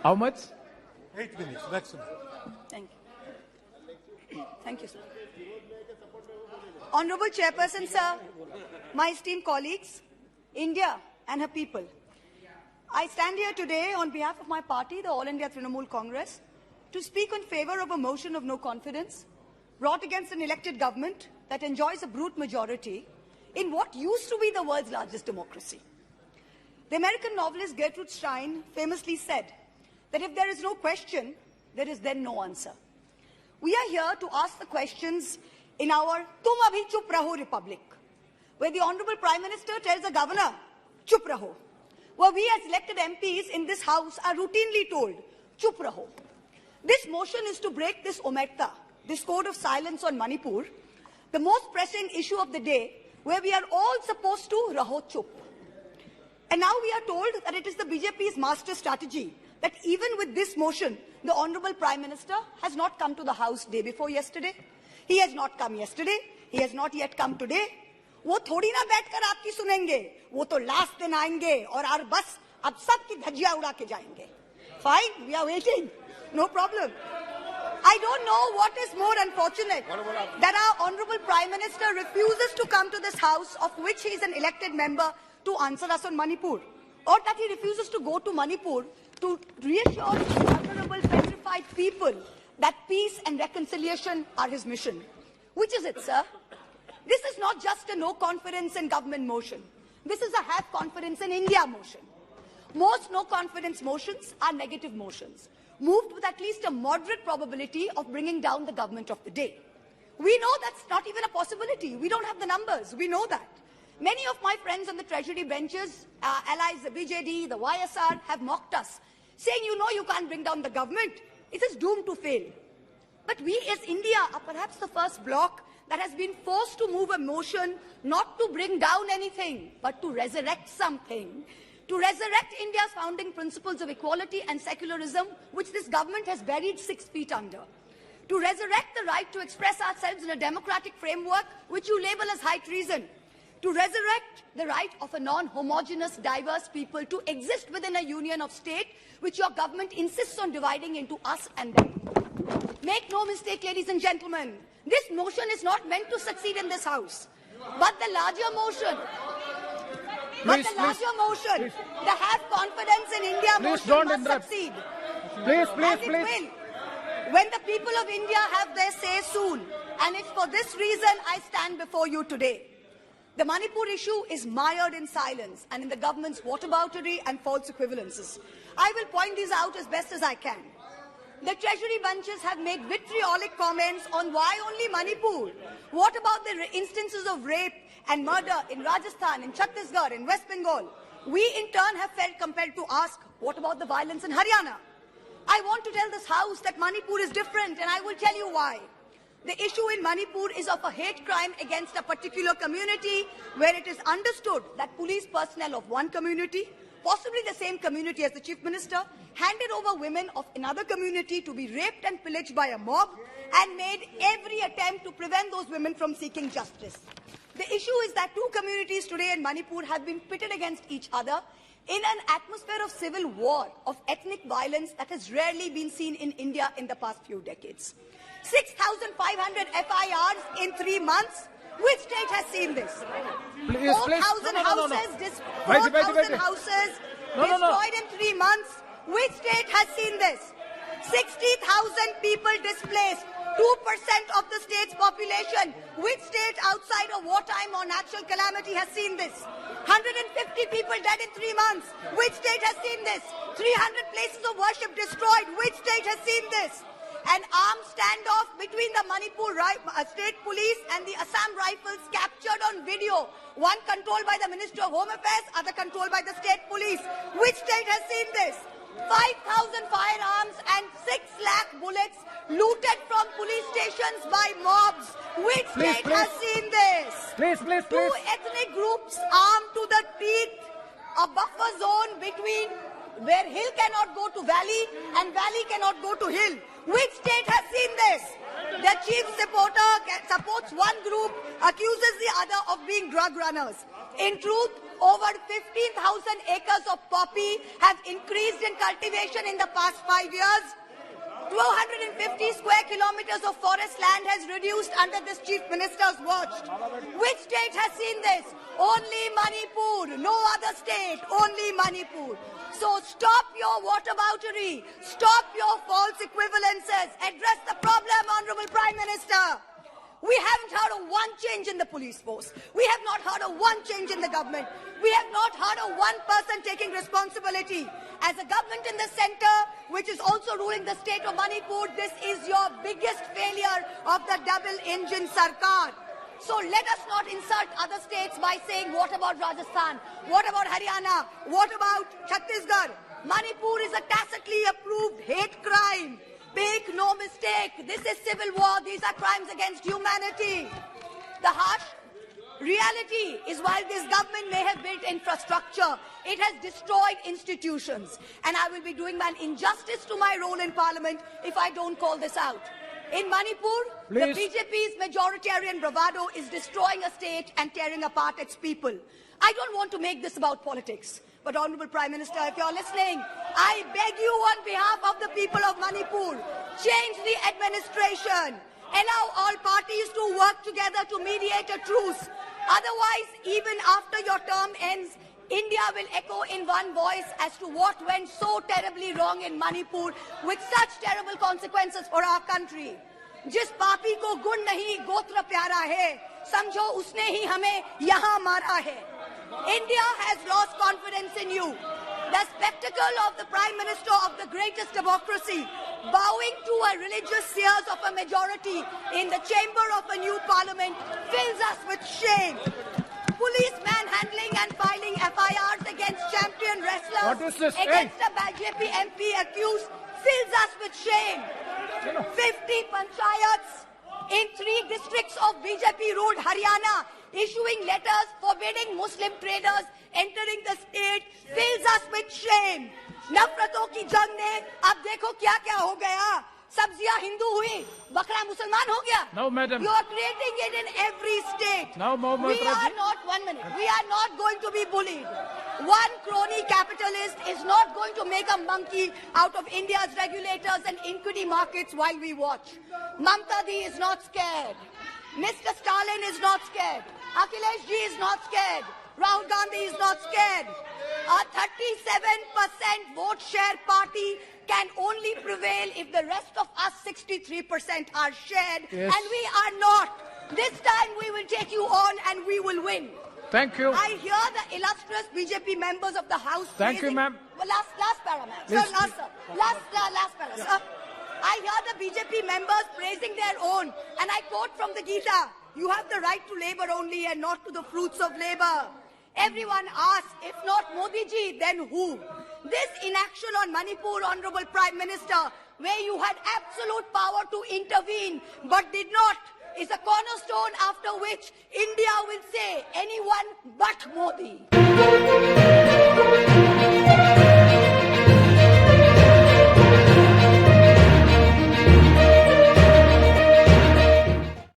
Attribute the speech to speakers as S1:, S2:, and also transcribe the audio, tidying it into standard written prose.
S1: How much?
S2: 8 minutes maximum.
S3: Thank you. Thank you, sir. Honorable Chairperson, sir, my esteemed colleagues, India and her people, I stand here today on behalf of my party, the All India Trinamul Congress, to speak in favor of a motion of no confidence brought against an elected government that enjoys a brute majority in what used to be the world's largest democracy. The American novelist Gertrude Stein famously said that if there is no question, there is then no answer. We are here to ask the questions in our Tum Abhi Chup Raho Republic, where the Honorable Prime Minister tells the Governor, Chup Raho, where we as elected MPs in this House are routinely told, Chup Raho. This motion is to break this omerta, this code of silence on Manipur, the most pressing issue of the day, where we are all supposed to Raho Chup. And now we are told that it is the BJP's master strategy that even with this motion, the Honorable Prime Minister has not come to the House day before yesterday. He has not come yesterday. He has not yet come today. वो थोड़ी ना बैठकर आपकी सुनेंगे, वो तो last दिन आएंगे और बस अब सबकी धज्जियां उड़ा के जाएंगे. Fine, we are waiting. No problem. I don't know what is more unfortunate, that our Honorable Prime Minister refuses to come to this House, of which he is an elected member, to answer us on Manipur, or that he refuses to go to Manipur to reassure the vulnerable, petrified people that peace and reconciliation are his mission. Which is it, sir? This is not just a no confidence in government motion. This is a have confidence in India motion. Most no confidence motions are negative motions, moved with at least a moderate probability of bringing down the government of the day. We know that's not even a possibility. We don't have the numbers. We know that. Many of my friends on the Treasury benches, allies, the BJD, the YSR, have mocked us, saying, you know, you can't bring down the government. It is doomed to fail. But we as India are perhaps the first bloc that has been forced to move a motion not to bring down anything, but to resurrect something, to resurrect India's founding principles of equality and secularism, which this government has buried 6 feet under, to resurrect the right to express ourselves in a democratic framework, which you label as high treason, to resurrect the right of a non-homogeneous, diverse people to exist within a union of state, which your government insists on dividing into us and them. Make no mistake, ladies and gentlemen, this motion is not meant to succeed in this House, but the larger motion, the have confidence in India motion must succeed.
S1: Please.
S3: Will, when the people of India have their say soon, and it's for this reason I stand before you today. The Manipur issue is mired in silence and in the government's whataboutery and false equivalences. I will point these out as best as I can. The Treasury bunches have made vitriolic comments on why only Manipur. What about the instances of rape and murder in Rajasthan, in Chhattisgarh, in West Bengal? We in turn have felt compelled to ask, what about the violence in Haryana? I want to tell this House that Manipur is different, and I will tell you why. The issue in Manipur is of a hate crime against a particular community, where it is understood that police personnel of one community, possibly the same community as the Chief Minister, handed over women of another community to be raped and pillaged by a mob, and made every attempt to prevent those women from seeking justice. The issue is that 2 communities today in Manipur have been pitted against each other in an atmosphere of civil war, of ethnic violence that has rarely been seen in India in the past few decades. 6,500 FIRs in 3 months. Which state has seen this? 4,000 houses destroyed in 3 months. Which state has seen this? 60,000 people displaced, 2% of the state's population. Which state outside of wartime or natural calamity has seen this? 150 people dead in 3 months. Which state has seen this? 300 places of worship destroyed. Which state has seen this? An armed standoff between the Manipur State Police and the Assam Rifles captured on video. One controlled by the Ministry of Home Affairs, other controlled by the State Police. Which state has seen this? 5,000 firearms and 6 lakh bullets looted from police stations by mobs. Which state has seen this? Two ethnic groups armed to the teeth, a buffer zone between where hill cannot go to valley and valley cannot go to hill. Which state has seen this? The chief supporter supports one group, accuses the other of being drug runners. In truth, over 15,000 acres of poppy have increased in cultivation in the past 5 years. 250 square kilometers of forest land has reduced under this chief minister's watch. Which state has seen this? Only Manipur. No other state. Only Manipur. So stop your whataboutery. Stop your false equivalences. Address the problem, Honorable Prime Minister. We haven't heard of one change in the police force. We have not heard of one change in the government. We have not heard of one person taking responsibility. As a government in the center, which is also ruling the state of Manipur, this is your biggest failure of the double-engine Sarkar. So let us not insult other states by saying, what about Rajasthan? What about Haryana? What about Chhattisgarh? Manipur is a tacitly approved hate crime. Make no mistake, this is civil war. These are crimes against humanity. The harsh reality is while this government may have built infrastructure, it has destroyed institutions. And I will be doing an injustice to my role in parliament if I don't call this out. In Manipur,
S1: Please.
S3: the BJP's majoritarian bravado is destroying a state and tearing apart its people. I don't want to make this about politics. But Honorable Prime Minister, if you're listening, I beg you on behalf of the people of Manipur, change the administration. Allow all parties to work together to mediate a truce. Otherwise, even after your term ends, India will echo in one voice as to what went so terribly wrong in Manipur with such terrible consequences for our country. जिस पापी को गुण नहीं गोत्र प्यारा है, समझो उसने ही हमें यहाँ मारा है. India has lost confidence in you. The spectacle of the Prime Minister of the greatest democracy bowing to a religious seers of a majority in the chamber of a new parliament fills us with shame. Police manhandling and filing FIRs against champion wrestlers
S1: What is this?
S3: against a BJP MP accused fills us with shame. 50 panchayats in 3 districts of BJP-ruled Haryana issuing letters forbidding Muslim traders entering the state fills us with shame. नफरतों की जंग ने अब देखो क्या क्या हो गया. सब्जियां हिंदू हुई, बकरा मुसलमान हो गया.
S1: No, madam.
S3: You are creating it in every state.
S1: Now,
S3: we are not, 1 minute, we are not going to be bullied. One crony capitalist is not going to make a monkey out of India's regulators and equity markets while we watch. Mamta Di is not scared. Mr. Stalin is not scared. Akhilesh Ji is not scared. Rahul Gandhi is not scared. A 37% vote share party can only prevail if the rest of us 63% are shared.
S1: Yes.
S3: And we are not. This time we will take you on and we will win.
S1: Thank you.
S3: I hear the illustrious BJP members of the House
S1: Thank you, ma'am.
S3: Well, last para, ma'am.
S1: Please.
S3: Sir, last, sir. Last para, sir. I hear the BJP members praising their own. And I quote from the Gita, you have the right to labor only and not to the fruits of labor. Everyone asks, if not Modi ji, then who? This inaction on Manipur, Honorable Prime Minister, where you had absolute power to intervene but did not, is a cornerstone after which India will say anyone but Modi.